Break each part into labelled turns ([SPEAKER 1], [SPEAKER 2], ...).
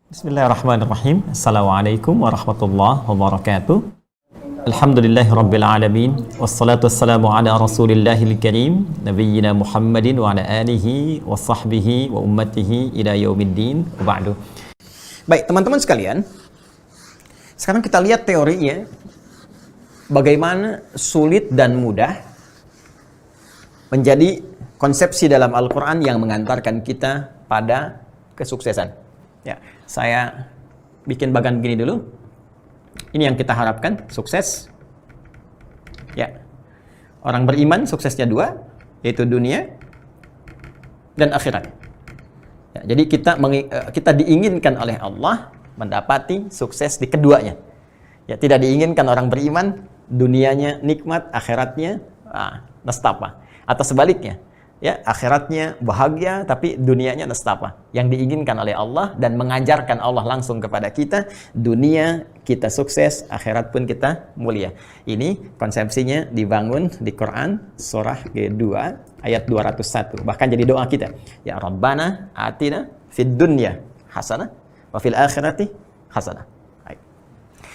[SPEAKER 1] Bismillahirrahmanirrahim. Assalamualaikum warahmatullahi wabarakatuh. Alhamdulillahi rabbil alamin. Wassalatu wassalamu ala rasulillahil karim Nabiyyina Muhammadin wa ala alihi wa sahbihi wa ummatihi ila yaumiddin wa ba'du. Baik teman-teman sekalian, sekarang kita lihat teorinya, bagaimana sulit dan mudah menjadi konsepsi dalam Al-Quran yang mengantarkan kita pada kesuksesan. Ya, saya bikin bagan begini dulu. Ini yang kita harapkan, sukses. Ya, orang beriman suksesnya dua, yaitu dunia dan akhirat. Ya, jadi kita diinginkan oleh Allah mendapati sukses di keduanya. Ya, tidak diinginkan orang beriman dunianya nikmat, akhiratnya nestapa. Atau sebaliknya, ya, akhiratnya bahagia tapi dunianya nestapa. Yang diinginkan oleh Allah dan mengajarkan Allah langsung kepada kita, dunia kita sukses, akhirat pun kita mulia. Ini konsepsinya dibangun di Quran surah kedua ayat 201. Bahkan jadi doa kita, ya Rabbana atina fid dunya hasanah wa fil akhirati hasanah. Baik.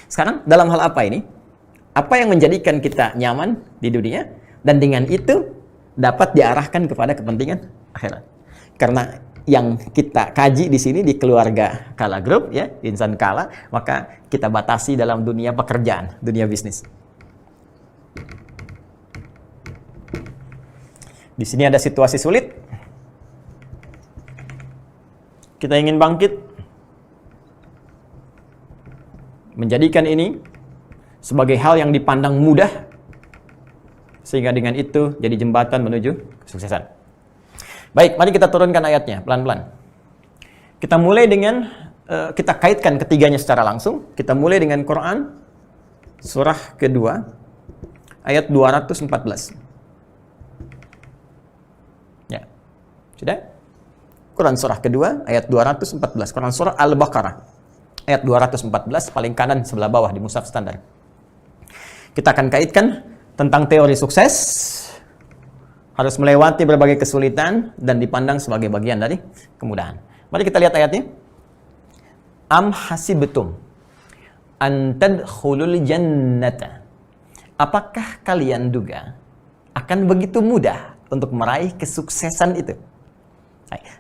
[SPEAKER 1] Sekarang dalam hal apa ini? Apa yang menjadikan kita nyaman di dunia dan dengan itu dapat diarahkan kepada kepentingan akhirat. Karena yang kita kaji di sini di keluarga Kala Group, ya, Insan Kala, maka kita batasi dalam dunia pekerjaan, dunia bisnis. Di sini ada situasi sulit. Kita ingin bangkit, menjadikan ini sebagai hal yang dipandang mudah, sehingga dengan itu jadi jembatan menuju kesuksesan. Baik, mari kita turunkan ayatnya pelan-pelan. Kita mulai dengan, kita kaitkan ketiganya secara langsung. Kita mulai dengan Quran, surah kedua, ayat 214. Ya, sudah? Quran surah kedua, ayat 214. Quran surah Al-Baqarah, ayat 214, paling kanan sebelah bawah di mushaf standar. Kita akan kaitkan tentang teori sukses, harus melewati berbagai kesulitan dan dipandang sebagai bagian dari kemudahan. Mari kita lihat ayatnya. Am hasibtum an tadkhulul jannata. Apakah kalian duga akan begitu mudah untuk meraih kesuksesan itu?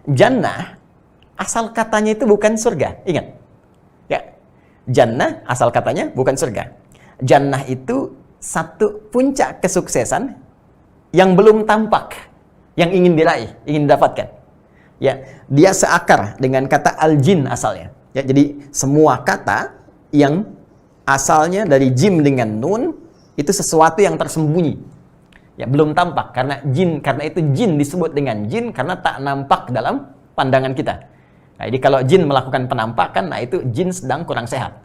[SPEAKER 1] Jannah asal katanya itu bukan surga. Ingat. Ya. Jannah asal katanya bukan surga. Jannah itu satu puncak kesuksesan yang belum tampak, yang ingin diraih, ingin didapatkan. Ya, dia seakar dengan kata al-jin asalnya. Ya, jadi semua kata yang asalnya dari jim dengan nun itu sesuatu yang tersembunyi. Ya, belum tampak karena itu jin disebut dengan jin karena tak nampak dalam pandangan kita. Nah, jadi kalau jin melakukan penampakan, nah itu jin sedang kurang sehat.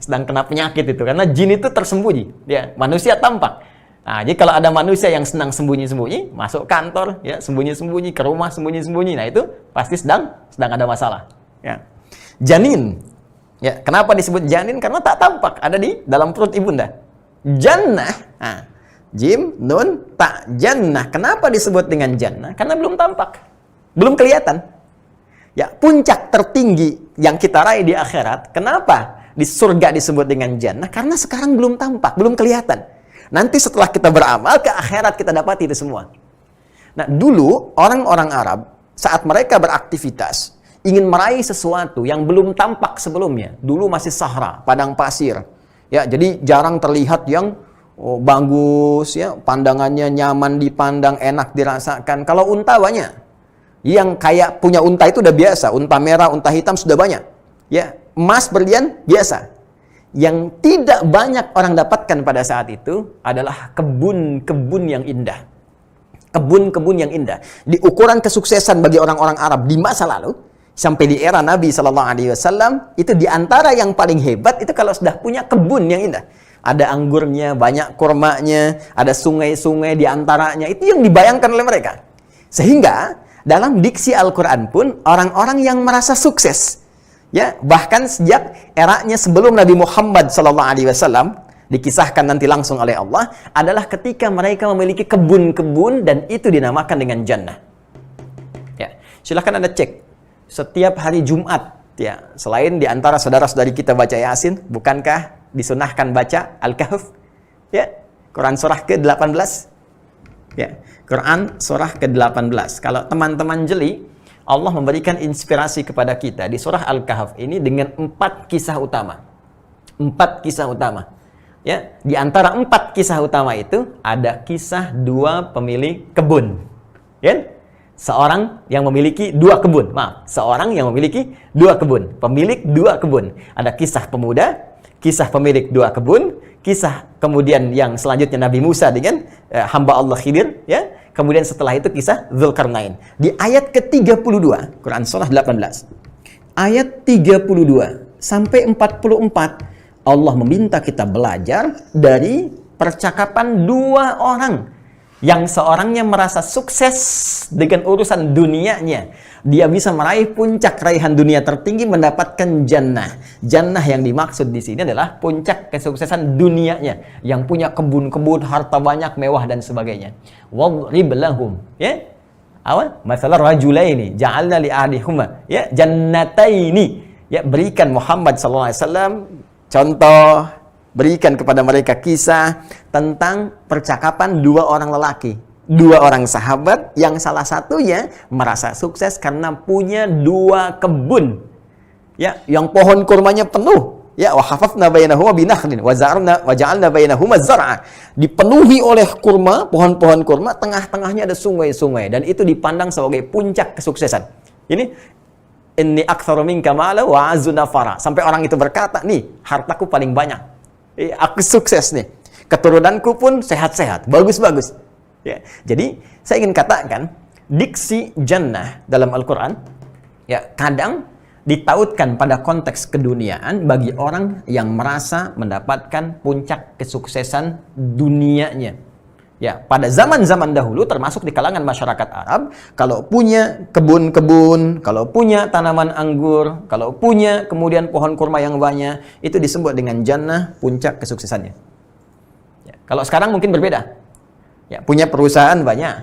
[SPEAKER 1] sedang kena penyakit itu. Karena jin itu tersembunyi. Ya, manusia tampak. Nah, jadi kalau ada manusia yang senang sembunyi-sembunyi, masuk kantor, ya, sembunyi-sembunyi, ke rumah sembunyi-sembunyi, nah itu pasti sedang ada masalah. Ya. Janin. Ya, kenapa disebut janin? Karena tak tampak, ada di dalam perut ibunda. Jannah. Nah, jim, nun, tak, jannah. Kenapa disebut dengan jannah? Karena belum tampak. Belum kelihatan. Ya, puncak tertinggi yang kita raih di akhirat, kenapa di surga disebut dengan jannah? Karena sekarang belum tampak, belum kelihatan. Nanti setelah kita beramal ke akhirat kita dapat itu semua. Nah, dulu orang-orang Arab saat mereka beraktivitas ingin meraih sesuatu yang belum tampak sebelumnya. Dulu masih sahra, padang pasir. Ya, jadi jarang terlihat yang bagus, ya, pandangannya nyaman dipandang, enak dirasakan. Kalau unta banyak. Yang kayak punya unta itu udah biasa, unta merah, unta hitam sudah banyak. Ya, emas, berlian biasa. Yang tidak banyak orang dapatkan pada saat itu adalah kebun-kebun yang indah. Kebun-kebun yang indah. Di ukuran kesuksesan bagi orang-orang Arab di masa lalu sampai di era Nabi SAW, itu di antara yang paling hebat itu kalau sudah punya kebun yang indah. Ada anggurnya, banyak kurmanya, ada sungai-sungai di antaranya. Itu yang dibayangkan oleh mereka. Sehingga dalam diksi Al-Quran pun, orang-orang yang merasa sukses, ya, bahkan sejak eranya sebelum Nabi Muhammad SAW, dikisahkan nanti langsung oleh Allah, adalah ketika mereka memiliki kebun-kebun dan itu dinamakan dengan jannah. Ya, silahkan Anda cek setiap hari Jumat, ya, selain di antara saudara-saudari kita baca Yasin, bukankah disunahkan baca Al-Kahf? Ya, Quran surah ke-18. Ya, Quran surah ke-18. Kalau teman-teman jeli, Allah memberikan inspirasi kepada kita di surah Al-Kahf ini dengan 4 kisah utama. 4 kisah utama. Ya, di antara 4 kisah utama itu ada kisah 2 pemilik kebun. Ya? Seorang yang memiliki 2 kebun. Seorang yang memiliki 2 kebun. Pemilik 2 kebun. Ada kisah pemuda, kisah pemilik 2 kebun, kisah kemudian yang selanjutnya Nabi Musa dengan hamba Allah Khidir, ya. Kemudian setelah itu kisah Dzulkarnain. Di ayat ke-32, Quran surah 18. Ayat 32 sampai 44, Allah meminta kita belajar dari percakapan 2 orang. Yang seorangnya merasa sukses dengan urusan dunianya. Dia bisa meraih puncak raihan dunia tertinggi, mendapatkan jannah. Jannah yang dimaksud di sini adalah puncak kesuksesan dunianya. Yang punya kebun-kebun, harta banyak, mewah, dan sebagainya. Wadrib lahum. Ya? Apa? Masalah rajulaini. Ja'alna li'adihuma. Ya? Jannataini. Ya, berikan Muhammad SAW contoh, berikan kepada mereka kisah tentang percakapan 2 orang lelaki, 2 orang sahabat yang salah satunya merasa sukses karena punya 2 kebun, ya, yang pohon kurmanya penuh, ya, wa hafafna bainahuma binakhlin wa ja'alna bainahuma zar'a, dipenuhi oleh kurma, pohon-pohon kurma, tengah-tengahnya ada sungai-sungai, dan itu dipandang sebagai puncak kesuksesan. Ini inni aktsaru minka mala wa azzu nafara. Sampai orang itu berkata, nih, hartaku paling banyak. Aku sukses nih. Keturunanku pun sehat-sehat, bagus-bagus. Ya. Jadi, saya ingin katakan, diksi jannah dalam Al-Quran, ya, kadang ditautkan pada konteks keduniaan bagi orang yang merasa mendapatkan puncak kesuksesan dunianya. Ya, pada zaman-zaman dahulu termasuk di kalangan masyarakat Arab, kalau punya kebun-kebun, kalau punya tanaman anggur, kalau punya kemudian pohon kurma yang banyak, itu disebut dengan jannah, puncak kesuksesannya. Ya, kalau sekarang mungkin berbeda. Ya, punya perusahaan banyak,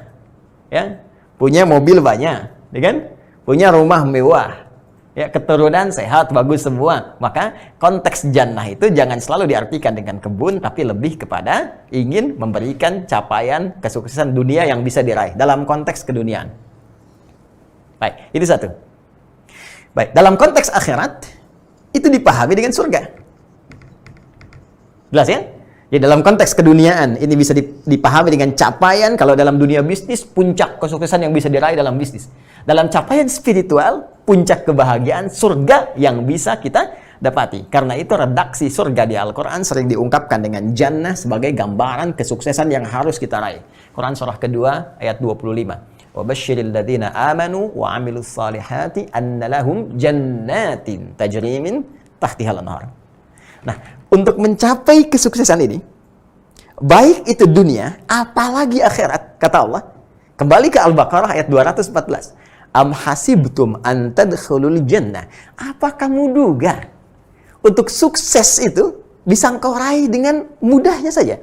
[SPEAKER 1] ya, punya mobil banyak, ya kan? Punya rumah mewah. Ya, keturunan sehat, bagus semua. Maka konteks jannah itu jangan selalu diartikan dengan kebun, tapi lebih kepada ingin memberikan capaian kesuksesan dunia yang bisa diraih dalam konteks keduniaan. Baik, itu satu. Baik, dalam konteks akhirat itu dipahami dengan surga. Jelas ya? Ya, dalam konteks keduniaan ini bisa dipahami dengan capaian. Kalau dalam dunia bisnis, puncak kesuksesan yang bisa diraih dalam bisnis. Dalam capaian spiritual, puncak kebahagiaan surga yang bisa kita dapati. Karena itu redaksi surga di Al-Quran sering diungkapkan dengan jannah sebagai gambaran kesuksesan yang harus kita raih. Quran surah kedua ayat 25. وَبَشِّرِ الَّذِينَ آمَنُوا وَعَمِلُوا الصَّالِحَاتِ أَنَّ لَهُمْ جَنَّاتٍ تَجْرِي مِنْ تَحْتِهَا الْأَنْهَارُ. Nah, untuk mencapai kesuksesan ini, baik itu dunia, apalagi akhirat, kata Allah. Kembali ke Al-Baqarah ayat 214. Am hasibtum an tadkhulul jannah. Apa kamu duga untuk sukses itu bisa engkau raih dengan mudahnya saja?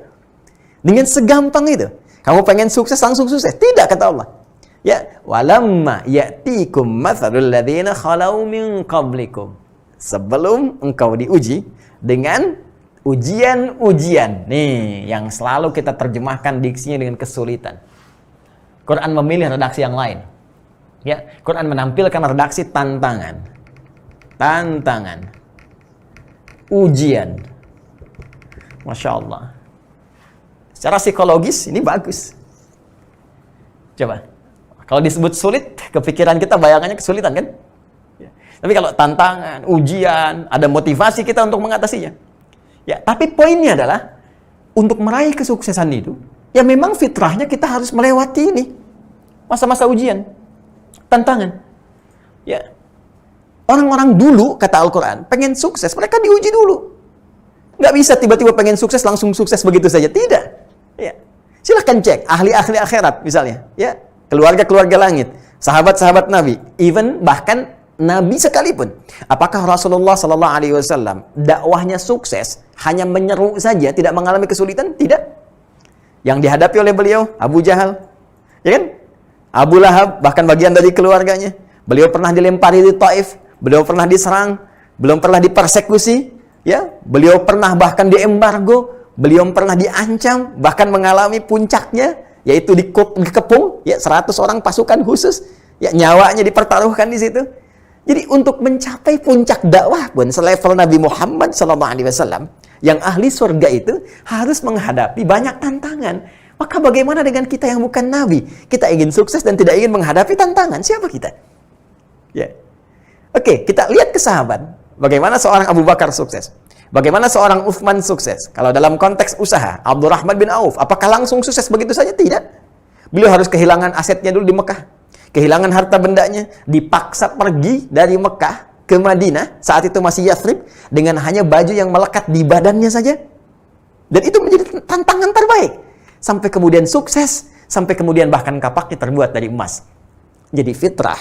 [SPEAKER 1] Dengan segampang itu. Kamu pengen sukses langsung sukses? Tidak, kata Allah. Ya, walamma ya'tikum mathalul ladzina khalau min qablikum. Sebelum engkau diuji dengan ujian-ujian. Nih, yang selalu kita terjemahkan diksinya dengan kesulitan. Quran memilih redaksi yang lain. Ya, Quran menampilkan redaksi tantangan. Tantangan. Ujian. Masya Allah. Secara psikologis ini bagus. Coba. Kalau disebut sulit, kepikiran kita bayangannya kesulitan kan? Ya. Tapi kalau tantangan, ujian, ada motivasi kita untuk mengatasinya. Ya, tapi poinnya adalah untuk meraih kesuksesan itu, ya memang fitrahnya kita harus melewati ini. Masa-masa ujian. Tantangan. Ya. Orang-orang dulu, kata Al-Quran, pengen sukses, mereka diuji dulu. Nggak bisa tiba-tiba pengen sukses, langsung sukses begitu saja. Tidak. Ya. Silahkan cek, ahli-ahli akhirat misalnya. Ya. Keluarga-keluarga langit. Sahabat-sahabat Nabi. Even bahkan Nabi sekalipun. Apakah Rasulullah SAW dakwahnya sukses, hanya menyeru saja, tidak mengalami kesulitan? Tidak. Yang dihadapi oleh beliau, Abu Jahal. Ya kan? Abu Lahab, bahkan bagian dari keluarganya. beliau pernah dilempari di Taif, beliau pernah diserang, belum pernah dipersekusi, ya, beliau pernah bahkan diembargo, beliau pernah diancam, bahkan mengalami puncaknya, yaitu dikepung, ya, 100 orang pasukan khusus, ya, nyawanya dipertaruhkan di situ. Jadi untuk mencapai puncak dakwah pun selevel Nabi Muhammad SAW, yang ahli surga itu harus menghadapi banyak tantangan. Maka bagaimana dengan kita yang bukan Nabi? Kita ingin sukses dan tidak ingin menghadapi tantangan. Siapa kita? Ya. Oke, kita lihat ke sahabat. Bagaimana seorang Abu Bakar sukses? Bagaimana seorang Uthman sukses? Kalau dalam konteks usaha, Abdurrahman bin Auf, apakah langsung sukses begitu saja? Tidak. Beliau harus kehilangan asetnya dulu di Mekah. Kehilangan harta bendanya. Dipaksa pergi dari Mekah ke Madinah. Saat itu masih Yathrib. Dengan hanya baju yang melekat di badannya saja. Dan itu menjadi tantangan terbaik. Sampai kemudian sukses, sampai kemudian bahkan kapaknya terbuat dari emas. Jadi fitrah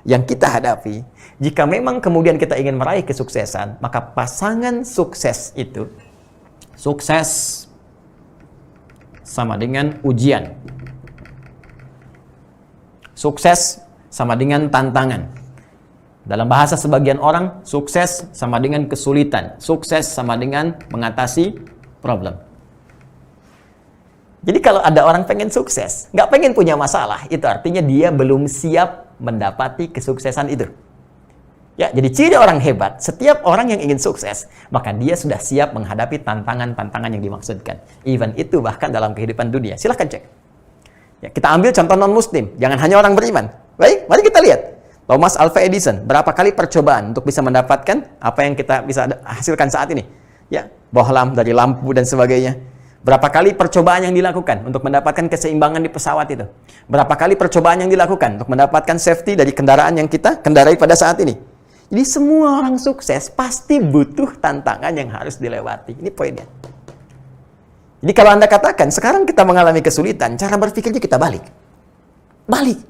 [SPEAKER 1] yang kita hadapi, jika memang kemudian kita ingin meraih kesuksesan, maka pasangan sukses itu, sukses sama dengan ujian. Sukses sama dengan tantangan. Dalam bahasa sebagian orang, sukses sama dengan kesulitan. Sukses sama dengan mengatasi problem. Jadi kalau ada orang pengen sukses, nggak pengen punya masalah, itu artinya dia belum siap mendapati kesuksesan itu. Ya, jadi ciri orang hebat, setiap orang yang ingin sukses, maka dia sudah siap menghadapi tantangan-tantangan yang dimaksudkan. Even itu bahkan dalam kehidupan dunia. Silahkan cek. Ya, kita ambil contoh non-muslim, jangan hanya orang beriman. Baik, mari kita lihat. Thomas Alva Edison, berapa kali percobaan untuk bisa mendapatkan apa yang kita bisa hasilkan saat ini? Ya, bohlam dari lampu dan sebagainya. Berapa kali percobaan yang dilakukan untuk mendapatkan keseimbangan di pesawat itu? Berapa kali percobaan yang dilakukan untuk mendapatkan safety dari kendaraan yang kita kendarai pada saat ini? Jadi semua orang sukses pasti butuh tantangan yang harus dilewati. Ini poinnya. Jadi kalau Anda katakan, sekarang kita mengalami kesulitan, cara berpikirnya kita balik. Balik.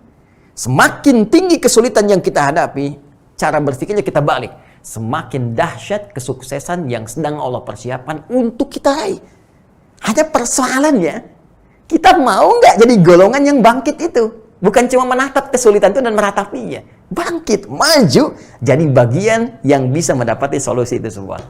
[SPEAKER 1] Semakin tinggi kesulitan yang kita hadapi, cara berpikirnya kita balik. Semakin dahsyat kesuksesan yang sedang Allah persiapkan untuk kita raih. Hanya persoalannya, kita mau nggak jadi golongan yang bangkit itu? Bukan cuma menatap kesulitan itu dan meratapinya. Bangkit, maju, jadi bagian yang bisa mendapati solusi itu semua.